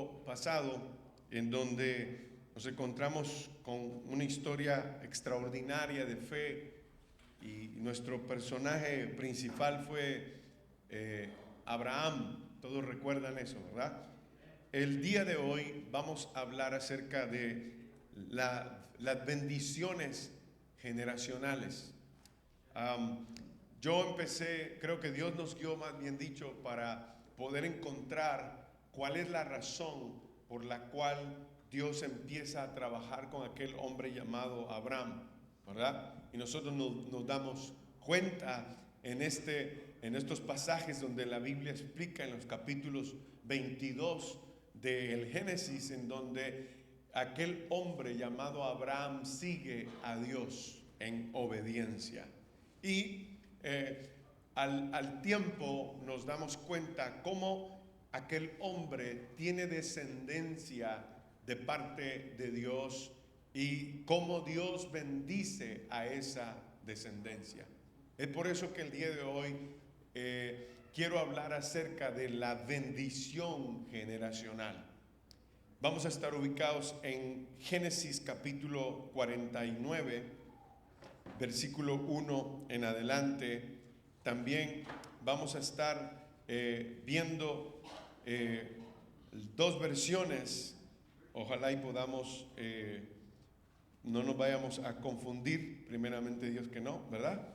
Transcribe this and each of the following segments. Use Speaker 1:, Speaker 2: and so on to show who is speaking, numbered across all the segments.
Speaker 1: domingo pasado, en donde nos encontramos con una historia extraordinaria de fe y nuestro personaje principal fue Abraham. Todos recuerdan eso, ¿verdad? El día de hoy vamos a hablar acerca de las bendiciones generacionales. Yo empecé, creo que Dios nos guió, más bien dicho, para poder encontrar cuál es la razón por la cual Dios empieza a trabajar con aquel hombre llamado Abraham, ¿verdad? Y nosotros nos damos cuenta en estos pasajes donde la Biblia explica en los capítulos 22 del Génesis, en donde aquel hombre llamado Abraham sigue a Dios en obediencia. Y al tiempo nos damos cuenta cómo aquel hombre tiene descendencia de parte de Dios y cómo Dios bendice a esa descendencia. Es por eso que el día de hoy quiero hablar acerca de la bendición generacional. Vamos a estar ubicados en Génesis capítulo 49, versículo 1 en adelante. También vamos a estar viendo dos versiones. Ojalá y podamos, no nos vayamos a confundir, primeramente Dios que no, ¿verdad?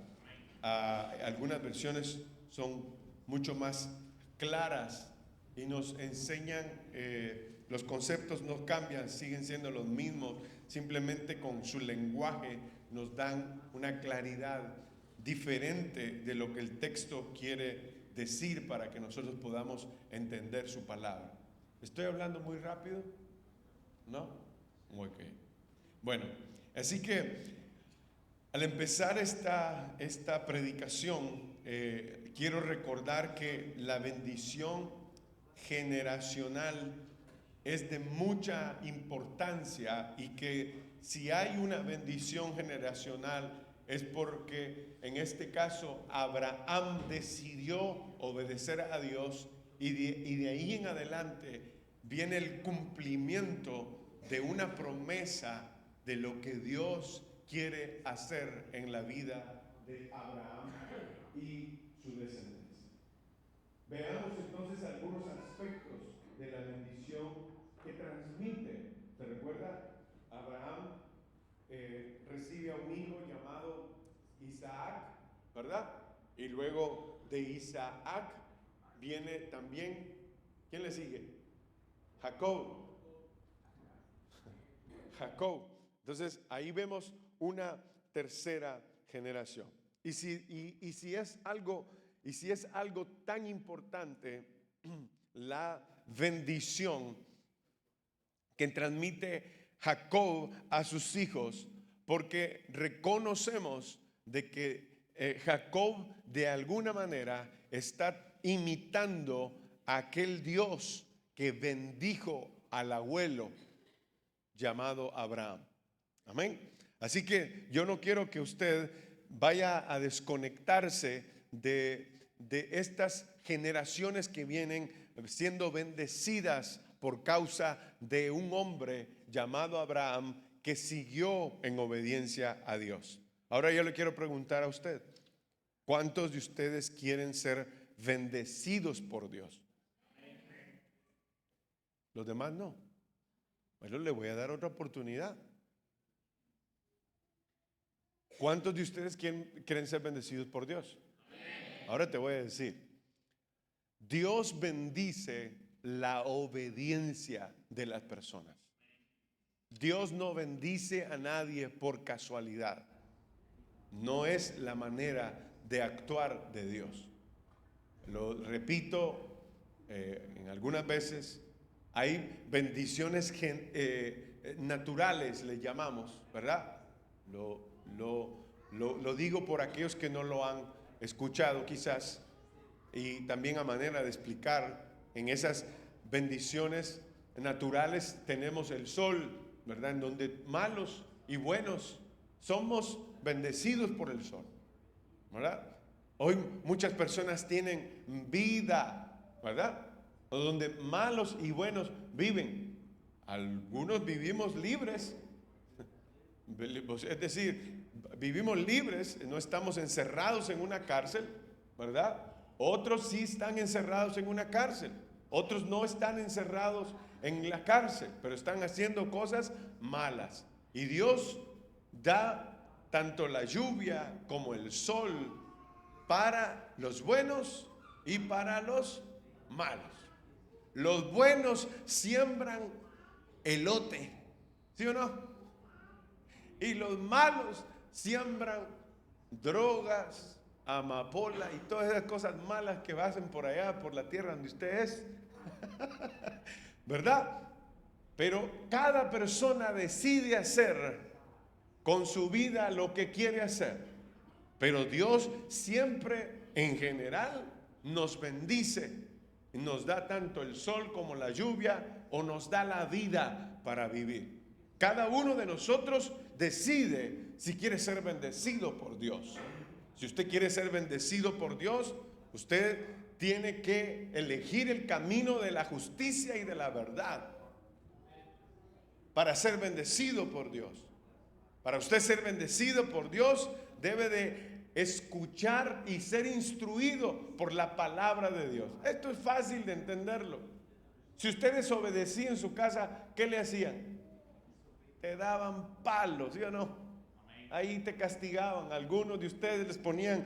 Speaker 1: Algunas versiones son mucho más claras y nos enseñan, los conceptos no cambian, siguen siendo los mismos, simplemente con su lenguaje nos dan una claridad diferente de lo que el texto quiere decir para que nosotros podamos entender su palabra. ¿Estoy hablando muy rápido? ¿No? Ok. Bueno, así que al empezar esta predicación, quiero recordar que la bendición generacional es de mucha importancia y que si hay una bendición generacional es porque en este caso Abraham decidió obedecer a Dios y de ahí en adelante viene el cumplimiento de una promesa de lo que Dios quiere hacer en la vida de Abraham y su descendencia. Veamos entonces algunos aspectos de la bendición que transmite. ¿Se recuerda? Abraham recibe a un hijo llamado Isaac, ¿verdad? Y luego de Isaac viene también, ¿quién le sigue? Jacob. Jacob. Entonces ahí vemos una tercera generación. Y si es algo tan importante, la bendición que transmite Jacob a sus hijos, porque reconocemos de que Jacob de alguna manera está imitando a aquel Dios que bendijo al abuelo llamado Abraham. Amén. Así que yo no quiero que usted vaya a desconectarse de estas generaciones que vienen siendo bendecidas por causa de un hombre llamado Abraham que siguió en obediencia a Dios. Ahora yo le quiero preguntar a usted, ¿cuántos de ustedes quieren ser bendecidos por Dios? Los demás no. Bueno, le voy a dar otra oportunidad. ¿Cuántos de ustedes quieren ser bendecidos por Dios? Ahora te voy a decir, Dios bendice la obediencia de las personas. Dios no bendice a nadie por casualidad. No es la manera de actuar de Dios. Lo repito, en algunas veces hay bendiciones naturales, le llamamos, ¿verdad? Lo digo por aquellos que no lo han escuchado quizás, y también a manera de explicar, en esas bendiciones naturales tenemos el sol, ¿verdad? En donde malos y buenos somos bendecidos por el sol, ¿verdad? Hoy muchas personas tienen vida, ¿verdad? o donde malos y buenos viven. Algunos vivimos libres, es decir, vivimos libres, no estamos encerrados en una cárcel, ¿verdad? Otros sí están encerrados en una cárcel, otros no están encerrados en la cárcel, pero están haciendo cosas malas. Y Dios da tanto la lluvia como el sol para los buenos y para los malos. Los buenos siembran elote, ¿sí o no? Y los malos siembran drogas, amapola y todas esas cosas malas que hacen por allá, por la tierra donde usted es. ¿Verdad? Pero cada persona decide hacer con su vida lo que quiere hacer. Pero Dios siempre, en general, nos bendice. Nos da tanto el sol como la lluvia, o nos da la vida para vivir. Cada uno de nosotros decide si quiere ser bendecido por Dios. Si usted quiere ser bendecido por Dios, usted tiene que elegir el camino de la justicia y de la verdad para ser bendecido por Dios. Para usted ser bendecido por Dios, debe de escuchar y ser instruido por la palabra de Dios. Esto es fácil de entenderlo. Si usted desobedecía en su casa, ¿qué le hacían? Te daban palos, ¿sí o no? Ahí te castigaban. Algunos de ustedes les ponían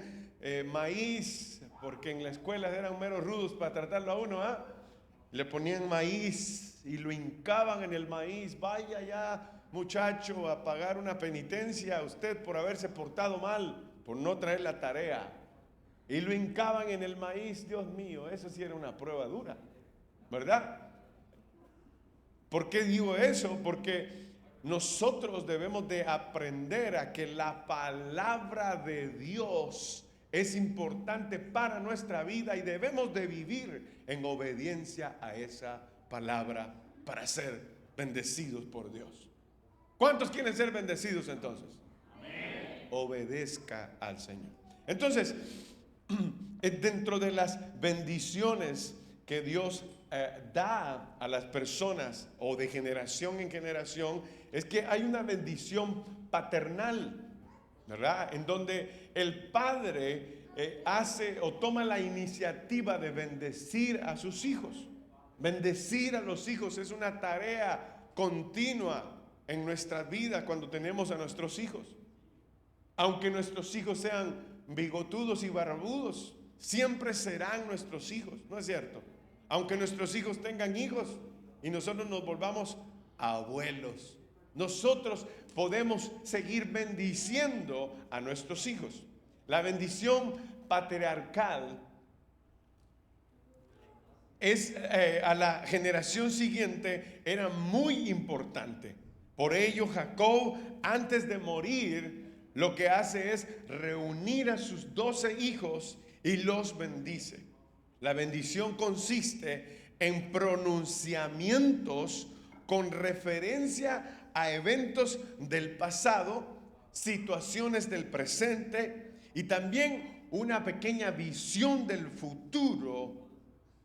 Speaker 1: maíz, porque en la escuela eran meros rudos para tratarlo a uno, ¿ah? Le ponían maíz y lo hincaban en el maíz. Vaya ya, muchacho, a pagar una penitencia a usted por haberse portado mal, por no traer la tarea. Y lo hincaban en el maíz. Dios mío, eso sí era una prueba dura, ¿verdad? ¿Por qué digo eso? Porque nosotros debemos de aprender a que la palabra de Dios es importante para nuestra vida y debemos de vivir en obediencia a esa palabra para ser bendecidos por Dios. ¿Cuántos quieren ser bendecidos entonces? Amén. Obedezca al Señor. Entonces, dentro de las bendiciones que Dios da a las personas, o de generación en generación, es que hay una bendición paternal, ¿verdad? En donde el padre hace o toma la iniciativa de bendecir a sus hijos. Bendecir a los hijos es una tarea continua en nuestra vida cuando tenemos a nuestros hijos. Aunque nuestros hijos sean bigotudos y barbudos, siempre serán nuestros hijos, ¿no es cierto? Aunque nuestros hijos tengan hijos y nosotros nos volvamos abuelos, nosotros podemos seguir bendiciendo a nuestros hijos. La bendición patriarcal a la generación siguiente era muy importante. Por ello, Jacob, antes de morir, lo que hace es reunir a sus 12 hijos y los bendice. La bendición consiste en pronunciamientos con referencia a eventos del pasado, situaciones del presente y también una pequeña visión del futuro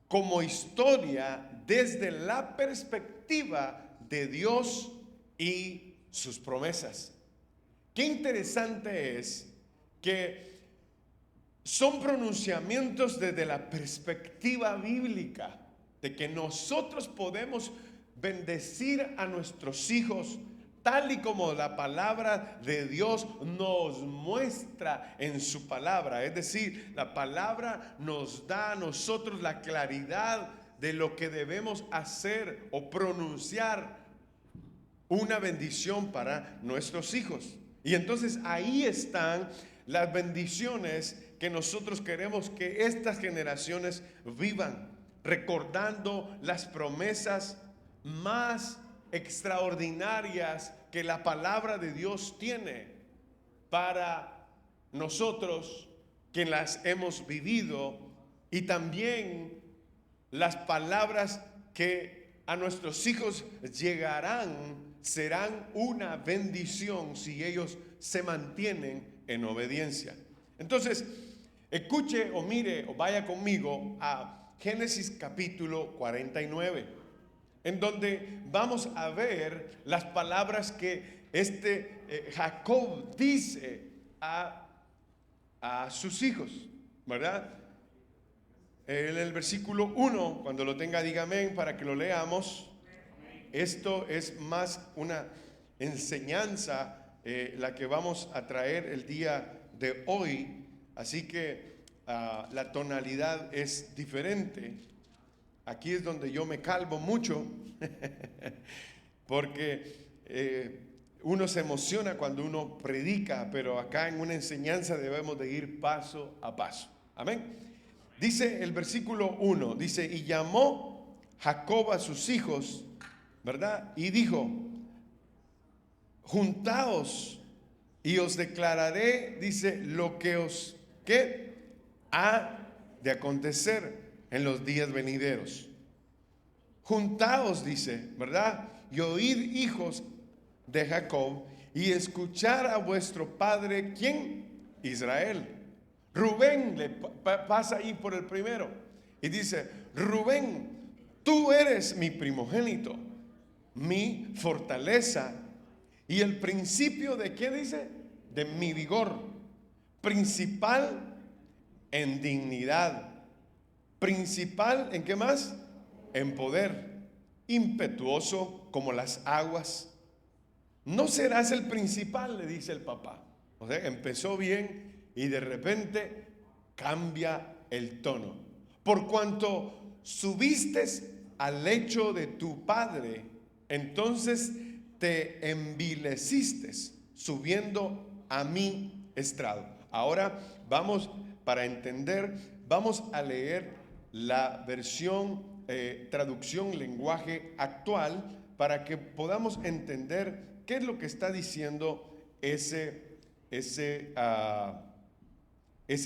Speaker 1: como historia desde la perspectiva de Dios y sus promesas. Qué interesante es que son pronunciamientos desde la perspectiva bíblica de que nosotros podemos bendecir a nuestros hijos tal y como la palabra de Dios nos muestra en su palabra. Es decir, la palabra nos da a nosotros la claridad de lo que debemos hacer o pronunciar una bendición para nuestros hijos. Y entonces ahí están las bendiciones que nosotros queremos que estas generaciones vivan, recordando las promesas más extraordinarias que la palabra de Dios tiene para nosotros que las hemos vivido, y también las palabras que a nuestros hijos llegarán serán una bendición si ellos se mantienen en obediencia. Entonces, escuche o mire o vaya conmigo a Génesis capítulo 49, en donde vamos a ver las palabras que Jacob dice a sus hijos, ¿verdad? En el versículo 1, cuando lo tenga, dígame para que lo leamos. Esto es más una enseñanza la que vamos a traer el día de hoy, así que la tonalidad es diferente. Aquí es donde yo me calvo mucho porque uno se emociona cuando uno predica, pero acá en una enseñanza debemos de ir paso a paso. Amén. Dice el versículo 1, dice, y llamó Jacob a sus hijos, ¿verdad? Y dijo, juntaos y os declararé, dice, lo que os ha de acontecer en los días venideros. Juntaos, dice, ¿verdad? Y oíd, hijos de Jacob, y escuchar a vuestro padre, ¿quién? Israel. Rubén le pasa ahí por el primero y dice, Rubén, tú eres mi primogénito, mi fortaleza y el principio de, ¿qué dice? De mi vigor, principal en dignidad, principal en ¿qué más? En poder, impetuoso como las aguas. No serás el principal, le dice el papá. O sea, empezó bien y de repente cambia el tono. Por cuanto subiste al lecho de tu padre, entonces te envileciste subiendo a mi estrado. Ahora vamos, para entender, vamos a leer la versión, traducción, lenguaje actual, para que podamos entender qué es lo que está diciendo ese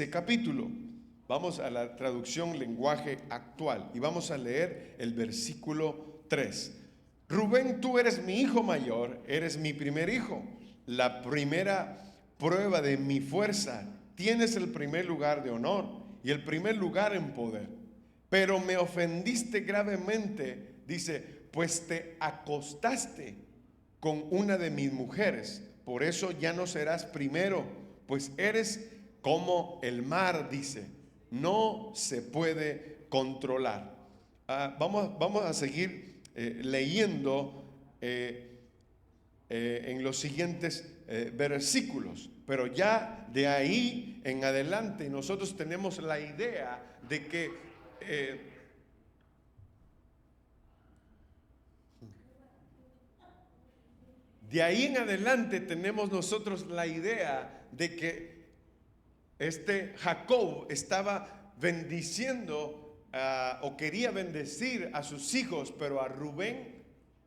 Speaker 1: capítulo. Vamos a la traducción lenguaje actual y vamos a leer el versículo 3. Rubén, tú eres mi hijo mayor, eres mi primer hijo, la primera prueba de mi fuerza, tienes el primer lugar de honor y el primer lugar en poder. Pero me ofendiste gravemente, dice, pues te acostaste con una de mis mujeres, por eso ya no serás primero, pues eres como el mar, dice, no se puede controlar. Vamos a seguir leyendo en los siguientes versículos, pero ya de ahí en adelante nosotros tenemos la idea de que de ahí en adelante tenemos nosotros la idea de que Jacob estaba bendiciendo o quería bendecir a sus hijos, pero a Rubén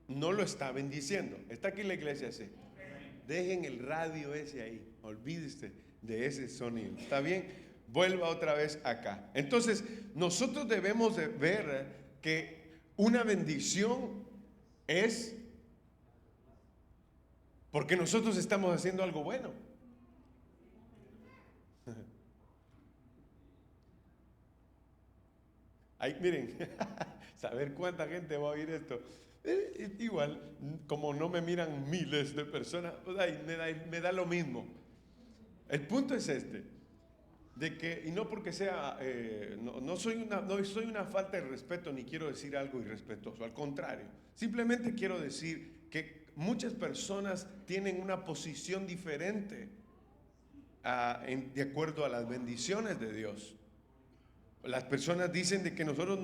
Speaker 1: no lo está bendiciendo. Está aquí la iglesia así. Dejen el radio ese ahí, olvídese de ese sonido. ¿Está bien? Vuelva otra vez acá. Entonces, nosotros debemos de ver que una bendición es porque nosotros estamos haciendo algo bueno. Ahí, miren, saber cuánta gente va a oír esto. Igual, como no me miran miles de personas, pues ahí me da lo mismo. El punto es de que, y no porque sea, no soy una falta de respeto, ni quiero decir algo irrespetuoso, al contrario, simplemente quiero decir que muchas personas tienen una posición diferente de acuerdo a las bendiciones de Dios. Las personas dicen de que nosotros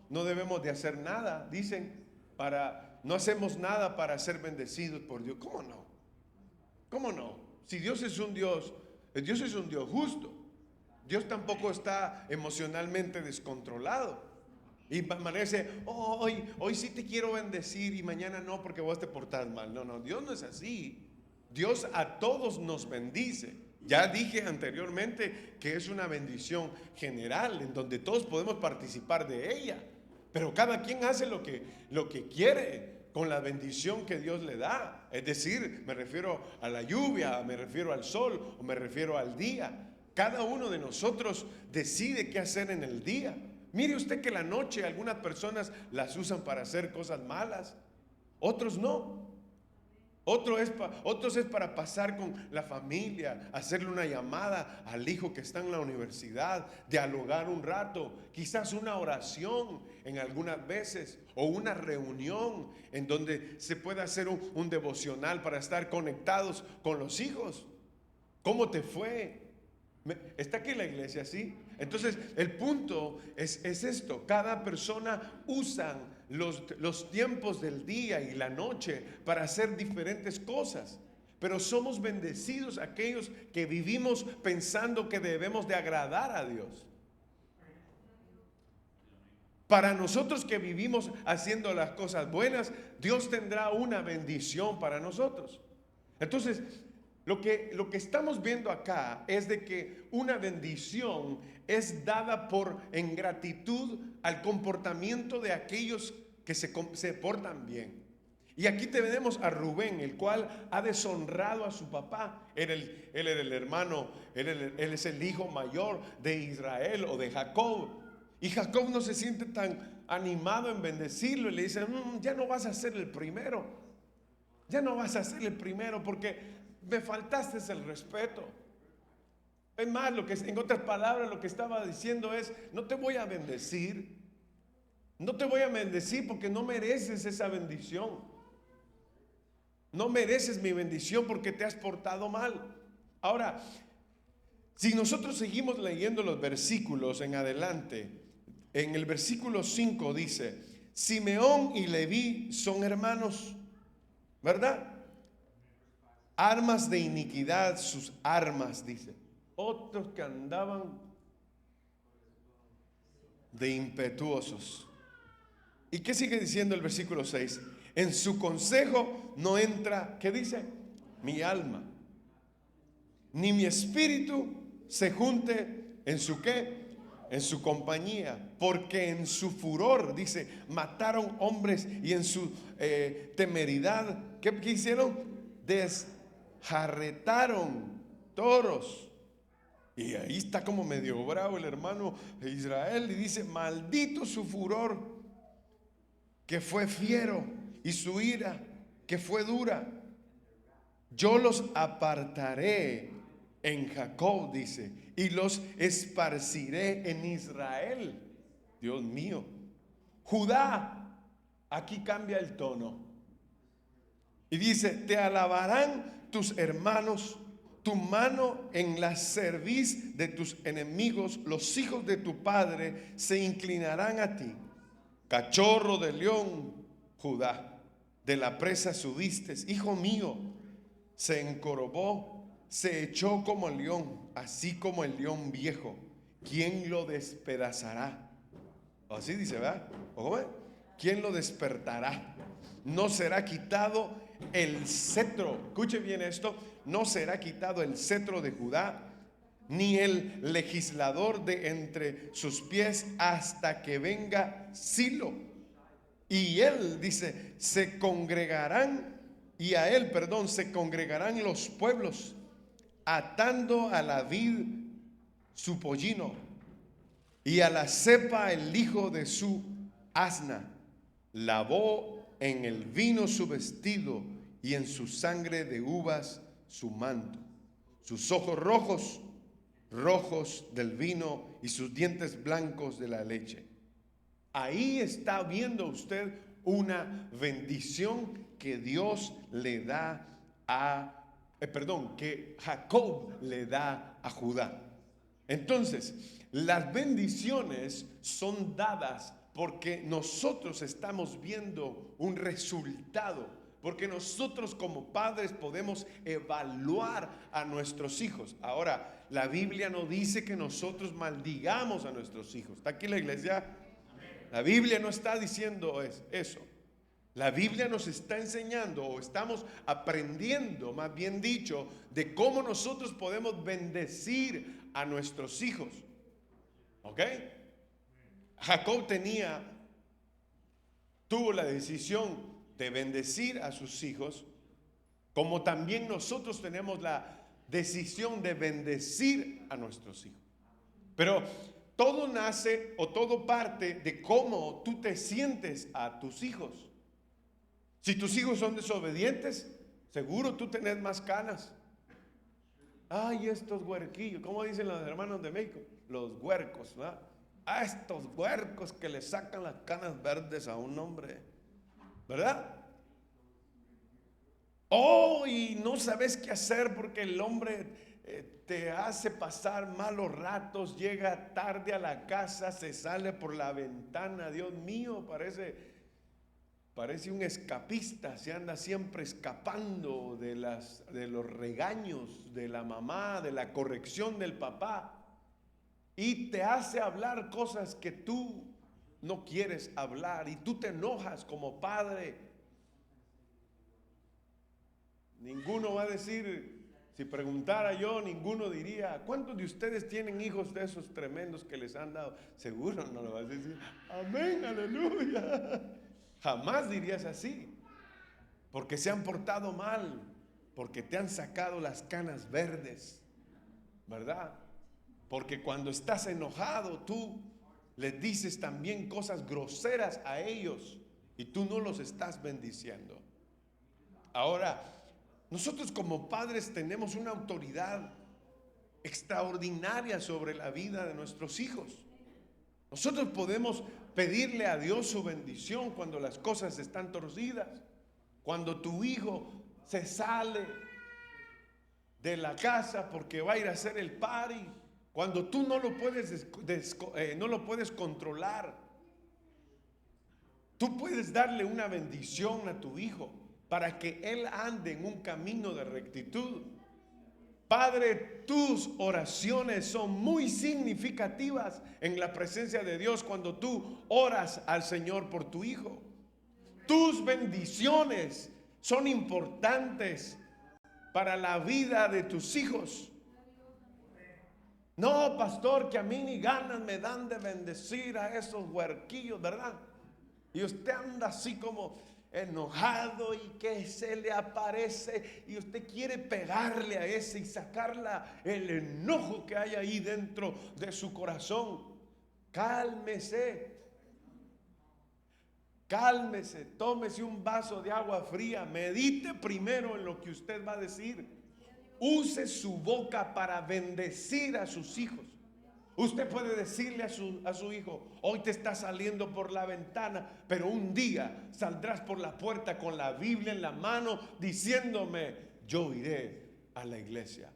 Speaker 1: no debemos de hacer nada, dicen, no hacemos nada para ser bendecidos por Dios. ¿Cómo no? ¿Cómo no? Si Dios es un Dios justo. Dios tampoco está emocionalmente descontrolado. Y amanece, hoy sí te quiero bendecir y mañana no porque vos te portás mal. No, Dios no es así. Dios a todos nos bendice. Ya dije anteriormente que es una bendición general en donde todos podemos participar de ella. Pero cada quien hace lo que quiere con la bendición que Dios le da. Es decir, me refiero a la lluvia, me refiero al sol o me refiero al día. Cada uno de nosotros decide qué hacer en el día. Mire usted que la noche algunas personas las usan para hacer cosas malas, otros no. Otros es para pasar con la familia, hacerle una llamada al hijo que está en la universidad, dialogar un rato, quizás una oración en algunas veces, o una reunión en donde se pueda hacer un devocional para estar conectados con los hijos. ¿Cómo te fue? ¿Está aquí la iglesia, sí? Entonces el punto es esto: cada persona usa los tiempos del día y la noche para hacer diferentes cosas, pero somos bendecidos aquellos que vivimos pensando que debemos de agradar a Dios. Para nosotros que vivimos haciendo las cosas buenas, Dios tendrá una bendición para nosotros. Entonces, lo que estamos viendo acá es de que una bendición es dada en gratitud al comportamiento de aquellos que se portan bien. Y aquí tenemos a Rubén, el cual ha deshonrado a su papá. Él era el hermano, él es el hijo mayor de Israel o de Jacob. Y Jacob no se siente tan animado en bendecirlo y le dice: ya no vas a ser el primero. Ya no vas a ser el primero porque me faltaste el respeto. Es más, en otras palabras, lo que estaba diciendo es: no te voy a bendecir. No te voy a bendecir porque no mereces esa bendición. No mereces mi bendición porque te has portado mal. Ahora, si nosotros seguimos leyendo los versículos en adelante, en el versículo 5 dice: Simeón y Leví son hermanos, ¿verdad? Armas de iniquidad sus armas, dice. Otros que andaban de impetuosos. ¿Y qué sigue diciendo el versículo 6? En su consejo no entra, ¿qué dice? Mi alma, ni mi espíritu se junte en su ¿qué? En su compañía, porque en su furor, dice, mataron hombres, y en su temeridad, ¿qué hicieron? Desjarretaron toros. Y ahí está como medio bravo el hermano de Israel y dice: maldito su furor, que fue fiero, y su ira, que fue dura. Yo los apartaré en Jacob, dice, y los esparciré en Israel. Dios mío. Judá, aquí cambia el tono y dice: te alabarán tus hermanos, tu mano en la cerviz de tus enemigos, los hijos de tu padre se inclinarán a ti. Cachorro de león, Judá, de la presa subiste, hijo mío, se encorvó, se echó como el león, así como el león viejo. ¿Quién lo despedazará? Así dice, ¿verdad? ¿Quién lo despertará? No será quitado el cetro. Escuche bien esto: no será quitado el cetro de Judá, ni el legislador de entre sus pies, hasta que venga Silo. Y él, dice, se congregarán los pueblos, atando a la vid su pollino, y a la cepa el hijo de su asna. Lavó en el vino su vestido, y en su sangre de uvas su manto. Sus ojos rojos del vino, y sus dientes blancos de la leche. Ahí está viendo usted una bendición que Dios le da que Jacob le da a Judá. Entonces, las bendiciones son dadas porque nosotros estamos viendo un resultado. Porque nosotros como padres podemos evaluar a nuestros hijos. Ahora, la Biblia no dice que nosotros maldigamos a nuestros hijos. ¿Está aquí la iglesia? La Biblia no está diciendo eso. La Biblia nos está enseñando, o estamos aprendiendo, más bien dicho, de cómo nosotros podemos bendecir a nuestros hijos. ¿Ok? Jacob tuvo la decisión de bendecir a sus hijos, como también nosotros tenemos la decisión de bendecir a nuestros hijos. Pero todo nace o todo parte de cómo tú te sientes a tus hijos. Si tus hijos son desobedientes, seguro tú tenés más canas. Ay, estos huerquillos, ¿cómo dicen los hermanos de México? Los huercos, ¿verdad? A estos huercos que le sacan las canas verdes a un hombre, ¿verdad? Oh, y no sabes qué hacer porque el hombre te hace pasar malos ratos, llega tarde a la casa, se sale por la ventana. Dios mío, parece un escapista, se anda siempre escapando de los regaños de la mamá, de la corrección del papá, y te hace hablar cosas que tú no quieres hablar y tú te enojas como padre. Ninguno va a decir, si preguntara yo, ninguno diría, ¿cuántos de ustedes tienen hijos de esos tremendos que les han dado? Seguro no lo vas a decir, amén, aleluya. Jamás dirías así, porque se han portado mal, porque te han sacado las canas verdes, ¿verdad? Porque cuando estás enojado tú les dices también cosas groseras a ellos y tú no los estás bendiciendo. Ahora, nosotros como padres tenemos una autoridad extraordinaria sobre la vida de nuestros hijos. Nosotros podemos pedirle a Dios su bendición cuando las cosas están torcidas. Cuando tu hijo se sale de la casa porque va a ir a hacer el party, cuando tú no lo puedes controlar, tú puedes darle una bendición a tu hijo para que él ande en un camino de rectitud. Padre, tus oraciones son muy significativas en la presencia de Dios cuando tú oras al Señor por tu hijo. Tus bendiciones son importantes para la vida de tus hijos. No, pastor, que a mí ni ganas me dan de bendecir a esos huerquillos, ¿verdad? Y usted anda así como enojado y que se le aparece y usted quiere pegarle a ese y sacarla el enojo que hay ahí dentro de su corazón. Cálmese, cálmese, tómese un vaso de agua fría, medite primero en lo que usted va a decir. Use su boca para bendecir a sus hijos. Usted puede decirle a su hijo, hoy te estás saliendo por la ventana, pero un día saldrás por la puerta con la Biblia en la mano diciéndome, yo iré a la iglesia.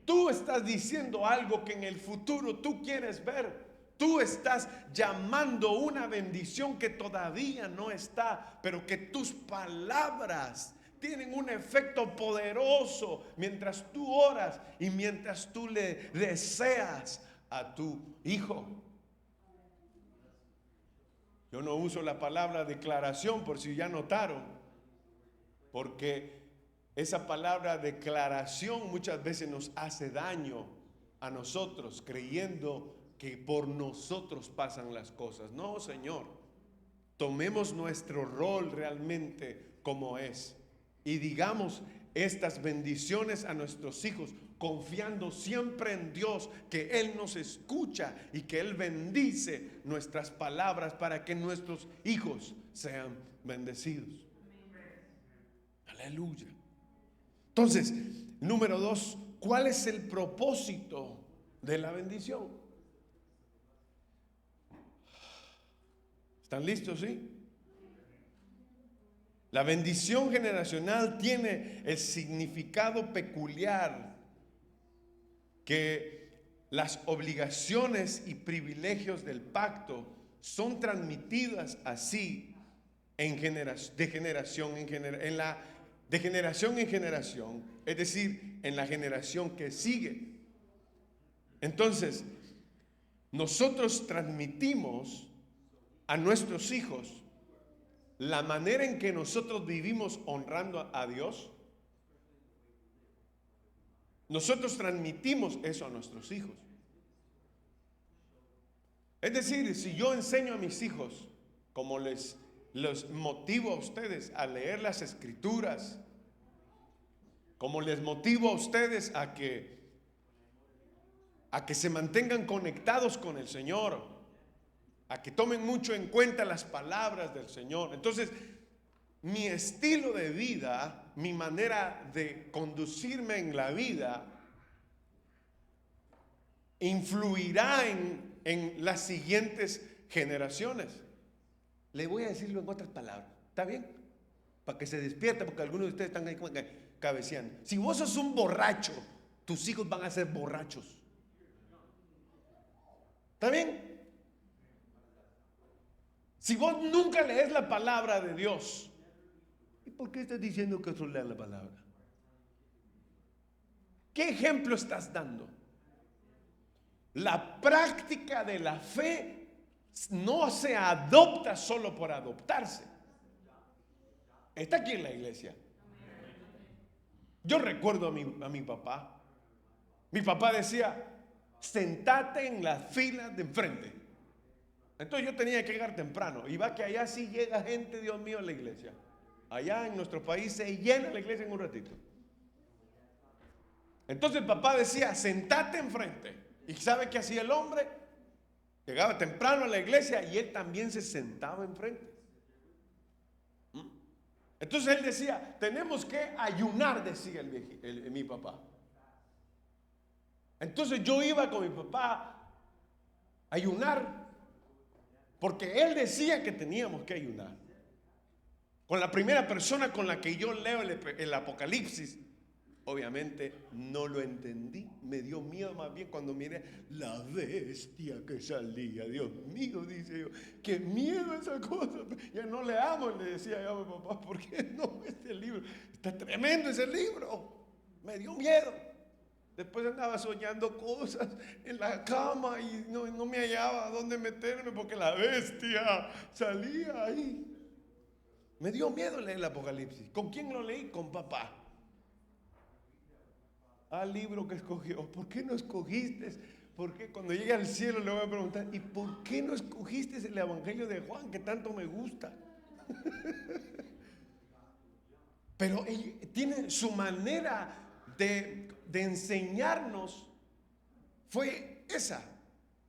Speaker 1: Tú estás diciendo algo que en el futuro tú quieres ver. Tú estás llamando una bendición que todavía no está, pero que tus palabras tienen un efecto poderoso mientras tú oras y mientras tú le deseas a tu hijo. Yo no uso la palabra declaración, por si ya notaron, porque esa palabra declaración muchas veces nos hace daño a nosotros, creyendo que por nosotros pasan las cosas. No, Señor, tomemos nuestro rol realmente como es. Y digamos estas bendiciones a nuestros hijos, confiando siempre en Dios, que Él nos escucha y que Él bendice nuestras palabras para que nuestros hijos sean bendecidos. Aleluya. Entonces, número 2, ¿cuál es el propósito de la bendición? ¿Están listos? ¿Sí? La bendición generacional tiene el significado peculiar que las obligaciones y privilegios del pacto son transmitidas así de generación en generación, es decir, en la generación que sigue. Entonces, nosotros transmitimos a nuestros hijos la manera en que nosotros vivimos honrando a Dios. Nosotros transmitimos eso a nuestros hijos. Es decir, si yo enseño a mis hijos, como les motivo a ustedes a leer las escrituras, como les motivo a ustedes a que a que se mantengan conectados con el Señor, a que tomen mucho en cuenta las palabras del Señor. Entonces, mi estilo de vida, mi manera de conducirme en la vida, influirá en las siguientes generaciones. Le voy a decirlo en otras palabras, ¿está bien? Para que se despierte, porque algunos de ustedes están ahí cabeceando. Si vos sos un borracho, tus hijos van a ser borrachos. ¿Está bien? Si vos nunca lees la palabra de Dios, ¿y por qué estás diciendo que otros lean la palabra? ¿Qué ejemplo estás dando? La práctica de la fe no se adopta solo por adoptarse. Está aquí en la iglesia. Yo recuerdo a mi papá. Mi papá decía: sentate en las filas de enfrente. Entonces yo tenía que llegar temprano. Y va que allá sí llega gente, Dios mío, a la iglesia. Allá en nuestro país se llena la iglesia en un ratito. Entonces el papá decía: sentate enfrente. ¿Y sabe qué hacía el hombre? Llegaba temprano a la iglesia y él también se sentaba enfrente. Entonces él decía: tenemos que ayunar, decía mi papá. Entonces yo iba con mi papá a ayunar, porque él decía que teníamos que ayunar. Con la primera persona con la que yo leo el Apocalipsis, obviamente no lo entendí, me dio miedo más bien cuando miré la bestia que salía. Dios mío, dice yo, qué miedo esa cosa. Ya no leamos, le decía yo a mi papá, ¿por qué no? Este libro, está tremendo ese libro, me dio miedo. Después andaba soñando cosas en la cama y no me hallaba dónde meterme porque la bestia salía ahí. Me dio miedo leer el Apocalipsis. ¿Con quién lo leí? Con papá. Al libro que escogió. ¿Por qué no escogiste? Porque cuando llegue al cielo le voy a preguntar: ¿y por qué no escogiste el Evangelio de Juan que tanto me gusta? Pero él tiene su manera de enseñarnos, fue esa: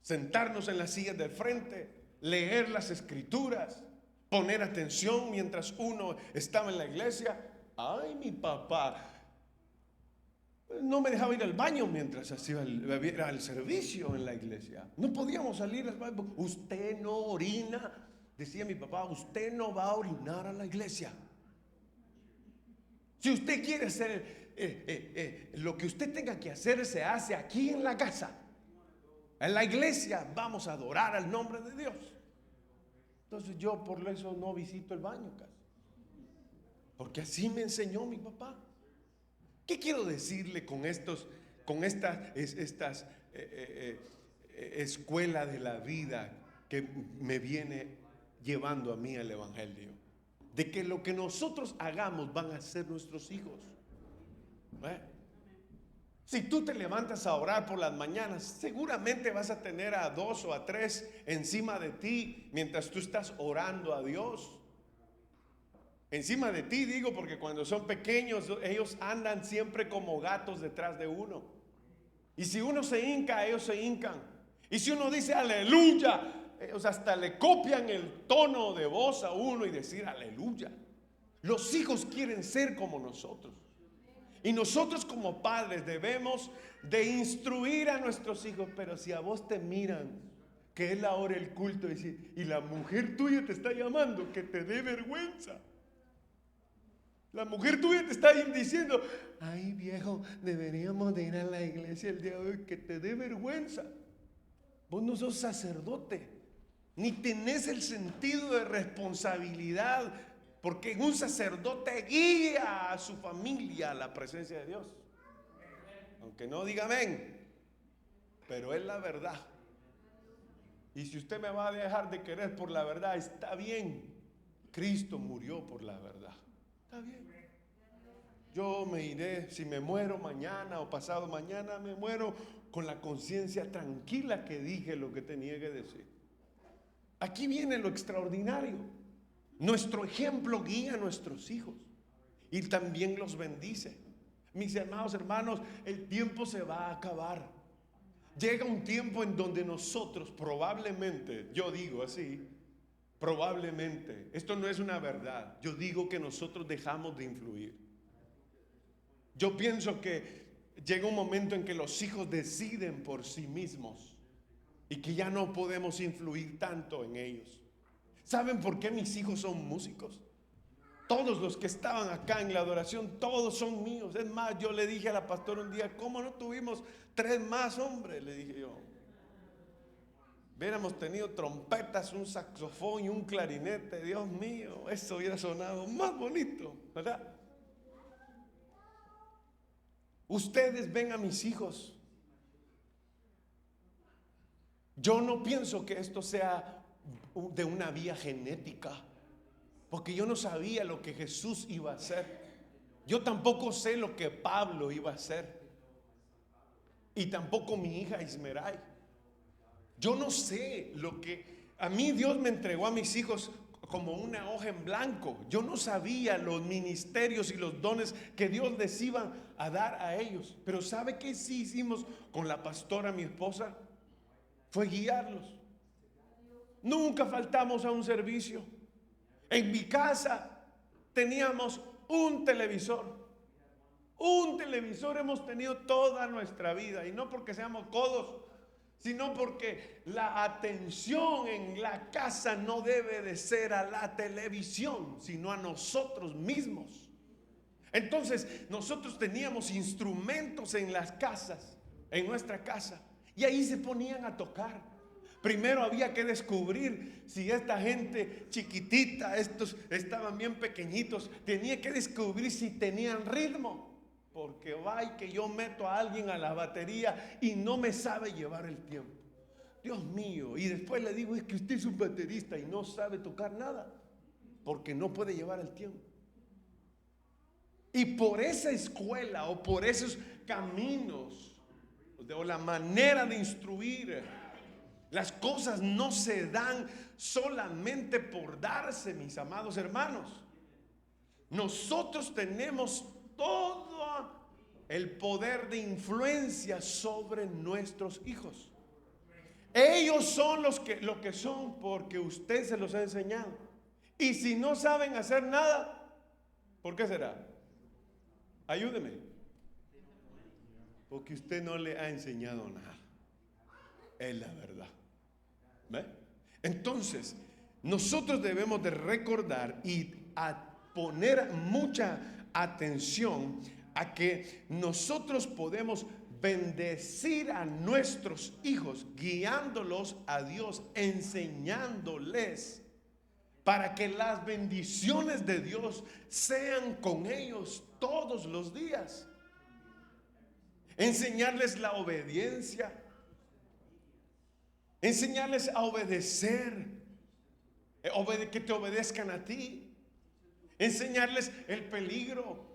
Speaker 1: sentarnos en las sillas del frente, leer las escrituras, poner atención mientras uno estaba en la iglesia. Ay, mi papá no me dejaba ir al baño mientras hacía el servicio en la iglesia. No podíamos salir al baño. Usted no orina, decía mi papá, usted no va a orinar a la iglesia. Si usted quiere hacer lo que usted tenga que hacer, se hace aquí en la casa. En la iglesia vamos a adorar al nombre de Dios. Entonces yo por eso no visito el baño casi, porque así me enseñó mi papá. ¿Qué quiero decirle con estas escuela de la vida que me viene llevando a mí el Evangelio? De que lo que nosotros hagamos van a ser nuestros hijos. Si tú te levantas a orar por las mañanas, seguramente vas a tener a 2 o a 3 encima de ti mientras tú estás orando a Dios. Encima de ti digo, porque cuando son pequeños ellos andan siempre como gatos detrás de uno. Y si uno se hinca, ellos se hincan. Y si uno dice aleluya, ellos hasta le copian el tono de voz a uno y decir aleluya. Los hijos quieren ser como nosotros. Y nosotros como padres debemos de instruir a nuestros hijos. Pero si a vos te miran que es la hora del culto y la mujer tuya te está llamando, que te dé vergüenza. La mujer tuya te está diciendo: ay, viejo, deberíamos de ir a la iglesia el día de hoy, que te dé vergüenza. Vos no sos sacerdote, ni tenés el sentido de responsabilidad, porque un sacerdote guía a su familia a la presencia de Dios. Aunque no diga amén, pero es la verdad. Y si usted me va a dejar de querer por la verdad, está bien. Cristo murió por la verdad. Está bien. Yo me iré, si me muero mañana o pasado mañana, me muero con la conciencia tranquila que dije lo que tenía que decir. Aquí viene lo extraordinario. Nuestro ejemplo guía a nuestros hijos y también los bendice. Mis amados hermanos, el tiempo se va a acabar. Llega un tiempo en donde nosotros probablemente, yo digo así, probablemente, esto no es una verdad, yo digo que nosotros dejamos de influir. Yo pienso que llega un momento en que los hijos deciden por sí mismos y que ya no podemos influir tanto en ellos. ¿Saben por qué mis hijos son músicos? Todos los que estaban acá en la adoración, todos son míos. Es más, yo le dije a la pastora un día, ¿cómo no tuvimos 3 más hombres? Le dije yo. Hubiéramos tenido trompetas, un saxofón y un clarinete. Dios mío, eso hubiera sonado más bonito, ¿verdad? Ustedes ven a mis hijos. Yo no pienso que esto sea de una vía genética, porque yo no sabía lo que Jesús iba a hacer. Yo tampoco sé lo que Pablo iba a hacer, y tampoco mi hija Ismeray. Yo no sé lo que a mí Dios me entregó a mis hijos como una hoja en blanco. Yo no sabía los ministerios y los dones que Dios les iba a dar a ellos. Pero ¿sabe qué sí hicimos con la pastora, mi esposa? Fue guiarlos. Nunca faltamos a un servicio. En mi casa teníamos un televisor. Un televisor hemos tenido toda nuestra vida. Y no porque seamos codos, sino porque la atención en la casa no debe de ser a la televisión, sino a nosotros mismos. Entonces nosotros teníamos instrumentos en las casas, en nuestra casa, y ahí se ponían a tocar. Primero había que descubrir si esta gente chiquitita, estos estaban bien pequeñitos, tenía que descubrir si tenían ritmo. Porque va que yo meto a alguien a la batería y no me sabe llevar el tiempo. Dios mío. Y después le digo, es que usted es un baterista y no sabe tocar nada, porque no puede llevar el tiempo. Y por esa escuela o por esos caminos o la manera de instruir, las cosas no se dan solamente por darse, mis amados hermanos. Nosotros tenemos todo el poder de influencia sobre nuestros hijos. Ellos son lo que son porque usted se los ha enseñado. Y si no saben hacer nada, ¿por qué será? Ayúdeme. Porque usted no le ha enseñado nada. Es la verdad. ¿Ve? Entonces, nosotros debemos de recordar y poner mucha atención a que nosotros podemos bendecir a nuestros hijos, guiándolos a Dios, enseñándoles para que las bendiciones de Dios sean con ellos todos los días. Enseñarles la obediencia, enseñarles a obedecer, que te obedezcan a ti, enseñarles el peligro.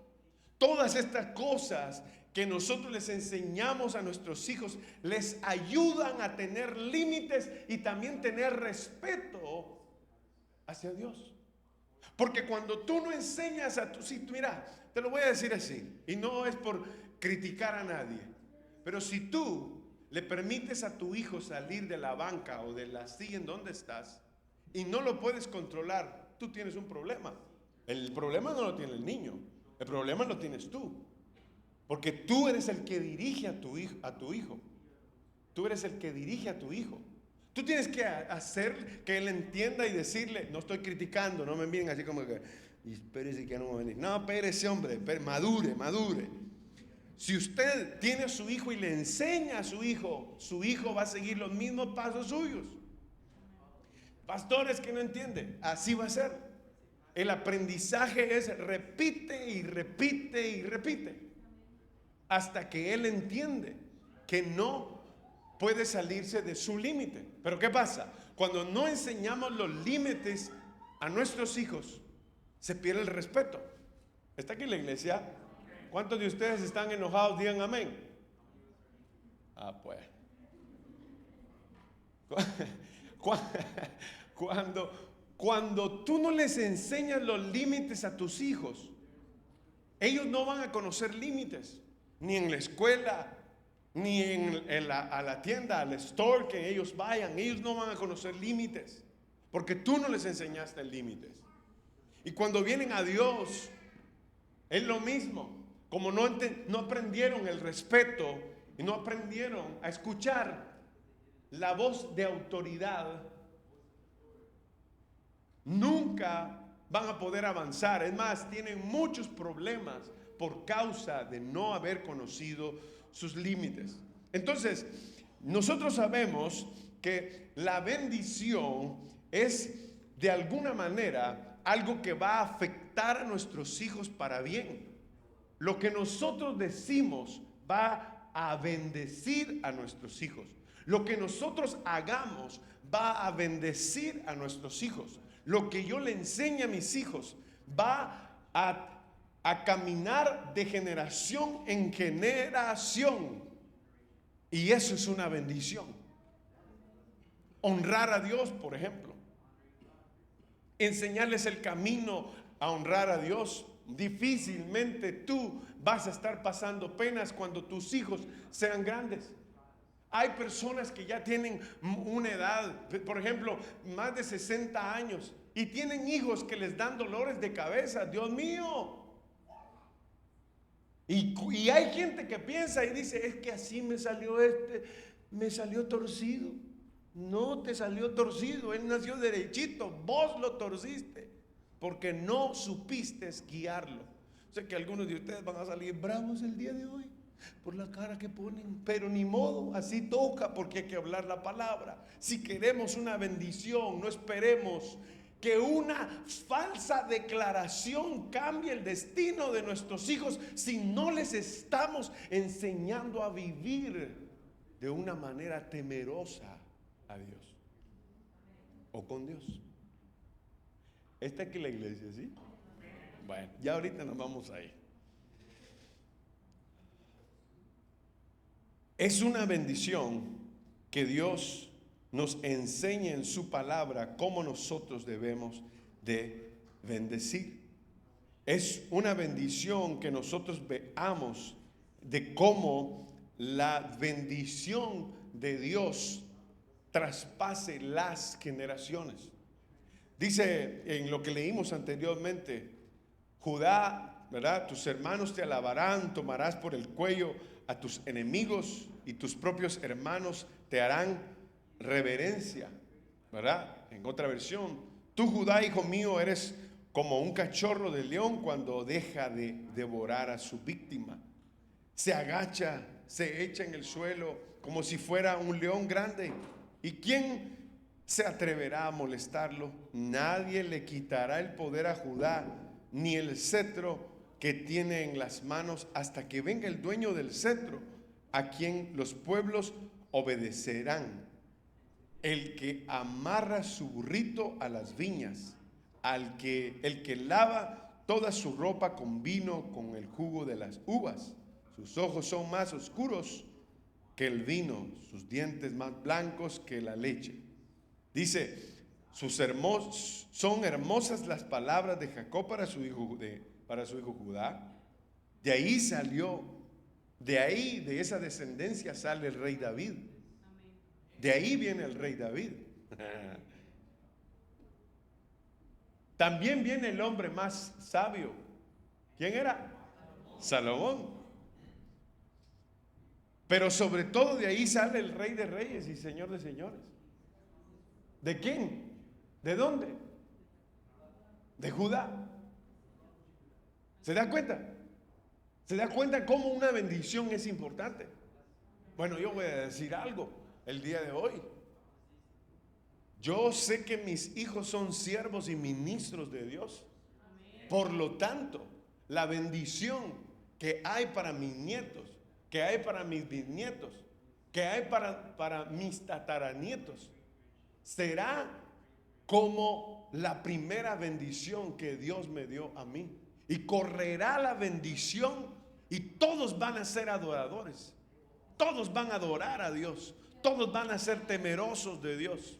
Speaker 1: Todas estas cosas que nosotros les enseñamos a nuestros hijos les ayudan a tener límites y también tener respeto hacia Dios. Porque cuando tú no enseñas a tus hijos, mira, te lo voy a decir así, y no es por criticar a nadie, pero si tú le permites a tu hijo salir de la banca o de la silla en donde estás y no lo puedes controlar, tú tienes un problema. El problema no lo tiene el niño, el problema lo tienes tú. Porque tú eres el que dirige a tu hijo. Tú eres el que dirige a tu hijo. Tú tienes que hacer que él entienda y decirle, no estoy criticando, no me miren así como que, espérese que ya no va a venir. No, espérese hombre, madure. Si usted tiene a su hijo y le enseña a su hijo va a seguir los mismos pasos suyos. Pastores que no entienden, así va a ser. El aprendizaje es repite y repite y repite hasta que él entiende que no puede salirse de su límite. Pero ¿qué pasa? Cuando no enseñamos los límites a nuestros hijos, se pierde el respeto. ¿Está aquí la iglesia? ¿Cuántos de ustedes están enojados? Digan amén. Ah, pues. Cuando tú no les enseñas los límites a tus hijos, ellos no van a conocer límites, ni en la escuela, ni a la tienda, al store que ellos vayan. Ellos no van a conocer límites, porque tú no les enseñaste límites. Y cuando vienen a Dios, es lo mismo. Como no aprendieron el respeto y no aprendieron a escuchar la voz de autoridad, nunca van a poder avanzar. Es más, tienen muchos problemas por causa de no haber conocido sus límites. Entonces, nosotros sabemos que la bendición es de alguna manera algo que va a afectar a nuestros hijos para bien. Lo que nosotros decimos va a bendecir a nuestros hijos. Lo que nosotros hagamos va a bendecir a nuestros hijos. Lo que yo le enseñe a mis hijos va a caminar de generación en generación. Y eso es una bendición. Honrar a Dios, por ejemplo. Enseñarles el camino a honrar a Dios. Difícilmente tú vas a estar pasando penas cuando tus hijos sean grandes. Hay personas que ya tienen una edad, por ejemplo, más de 60 años, y tienen hijos que les dan dolores de cabeza. Dios mío. Y hay gente que piensa y dice, es que así me salió me salió torcido. No te salió torcido, él nació derechito, vos lo torciste, porque no supiste guiarlo. Sé que algunos de ustedes van a salir bravos el día de hoy por la cara que ponen, pero ni modo, así toca, porque hay que hablar la palabra. Si queremos una bendición, no esperemos que una falsa declaración cambie el destino de nuestros hijos si no les estamos enseñando a vivir de una manera temerosa a Dios o con Dios. Está aquí la iglesia, ¿sí? Bueno, ya ahorita nos vamos ahí. Es una bendición que Dios nos enseñe en su palabra cómo nosotros debemos de bendecir. Es una bendición que nosotros veamos de cómo la bendición de Dios traspase las generaciones. Dice en lo que leímos anteriormente, Judá, ¿verdad? Tus hermanos te alabarán, tomarás por el cuello a tus enemigos y tus propios hermanos te harán reverencia, ¿verdad? En otra versión, tú, Judá, hijo mío, eres como un cachorro de león cuando deja de devorar a su víctima. Se agacha, se echa en el suelo como si fuera un león grande. ¿Y quién se atreverá a molestarlo? Nadie le quitará el poder a Judá, ni el cetro que tiene en las manos, hasta que venga el dueño del cetro, a quien los pueblos obedecerán. El que amarra su burrito a las viñas, el que lava toda su ropa con vino, con el jugo de las uvas. Sus ojos son más oscuros que el vino, sus dientes más blancos que la leche. Dice, son hermosas las palabras de Jacob para su hijo Judá. De ahí salió, de esa descendencia sale el rey David. De ahí viene el rey David. También viene el hombre más sabio. ¿Quién era? Salomón. Pero sobre todo de ahí sale el rey de reyes y señor de señores. ¿De quién? ¿De dónde? De Judá. ¿Se da cuenta? ¿Se da cuenta cómo una bendición es importante? Bueno, yo voy a decir algo el día de hoy. Yo sé que mis hijos son siervos y ministros de Dios. Por lo tanto, la bendición que hay para mis nietos, que hay para mis bisnietos, que hay para mis tataranietos, será como la primera bendición que Dios me dio a mí. Y correrá la bendición y todos van a ser adoradores. Todos van a adorar a Dios. Todos van a ser temerosos de Dios.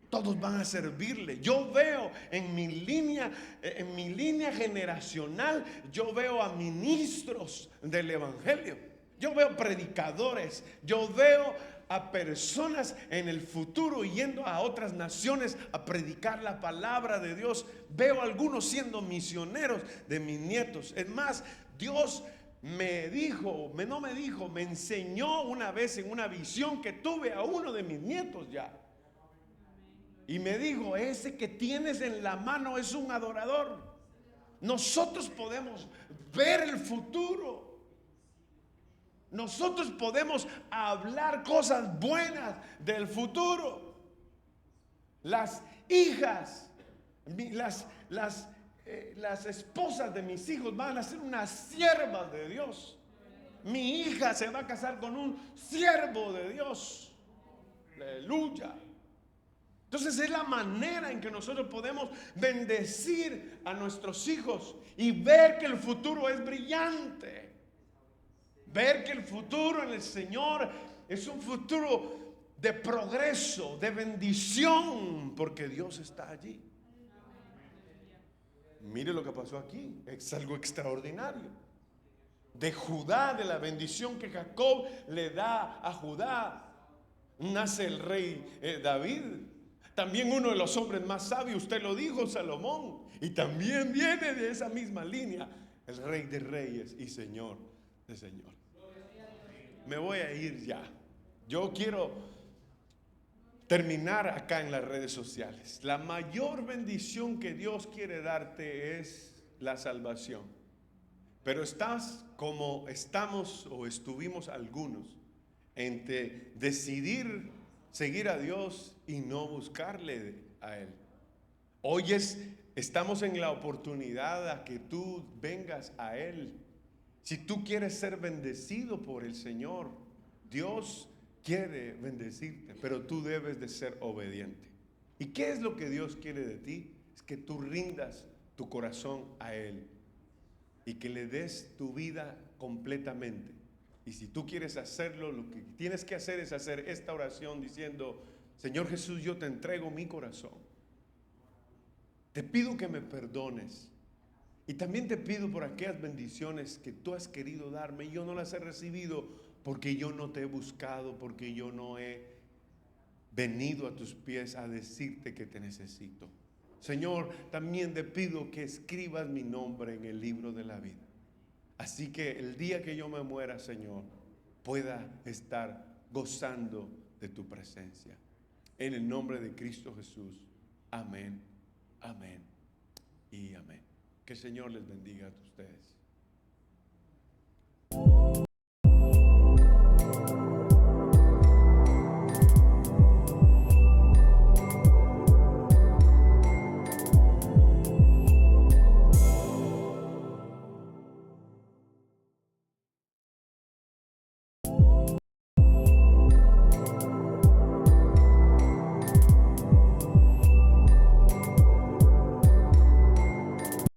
Speaker 1: Todos van a servirle. Yo veo en mi línea generacional, yo veo a ministros del evangelio. Yo veo predicadores, yo veo a personas en el futuro yendo a otras naciones a predicar la palabra de Dios. Veo a algunos siendo misioneros de mis nietos. Es más, Dios me dijo, me enseñó una vez en una visión que tuve a uno de mis nietos ya. Y me dijo, ese que tienes en la mano es un adorador. Nosotros podemos ver el futuro. Nosotros podemos hablar cosas buenas del futuro. Las hijas, las esposas de mis hijos van a ser unas siervas de Dios. Mi hija se va a casar con un siervo de Dios. Aleluya. Entonces es la manera en que nosotros podemos bendecir a nuestros hijos y ver que el futuro es brillante. Ver que el futuro en el Señor es un futuro de progreso, de bendición, porque Dios está allí. Mire lo que pasó aquí, es algo extraordinario. De Judá, de la bendición que Jacob le da a Judá, nace el rey David. También uno de los hombres más sabios, usted lo dijo, Salomón. Y también viene de esa misma línea, el rey de reyes y señor de señores. Me voy a ir ya. Yo quiero terminar acá en las redes sociales. La mayor bendición que Dios quiere darte es la salvación. Pero estás como estamos o estuvimos algunos entre decidir seguir a Dios y no buscarle a Él. Hoy estamos en la oportunidad a que tú vengas a Él. Si tú quieres ser bendecido por el Señor, Dios quiere bendecirte, pero tú debes de ser obediente. ¿Y qué es lo que Dios quiere de ti? Es que tú rindas tu corazón a Él y que le des tu vida completamente. Y si tú quieres hacerlo, lo que tienes que hacer es hacer esta oración diciendo: Señor Jesús, yo te entrego mi corazón. Te pido que me perdones. Y también te pido por aquellas bendiciones que tú has querido darme y yo no las he recibido porque yo no te he buscado, porque yo no he venido a tus pies a decirte que te necesito. Señor, también te pido que escribas mi nombre en el libro de la vida. Así que el día que yo me muera, Señor, pueda estar gozando de tu presencia. En el nombre de Cristo Jesús. Amén, amén y amén. Que el Señor les bendiga a ustedes.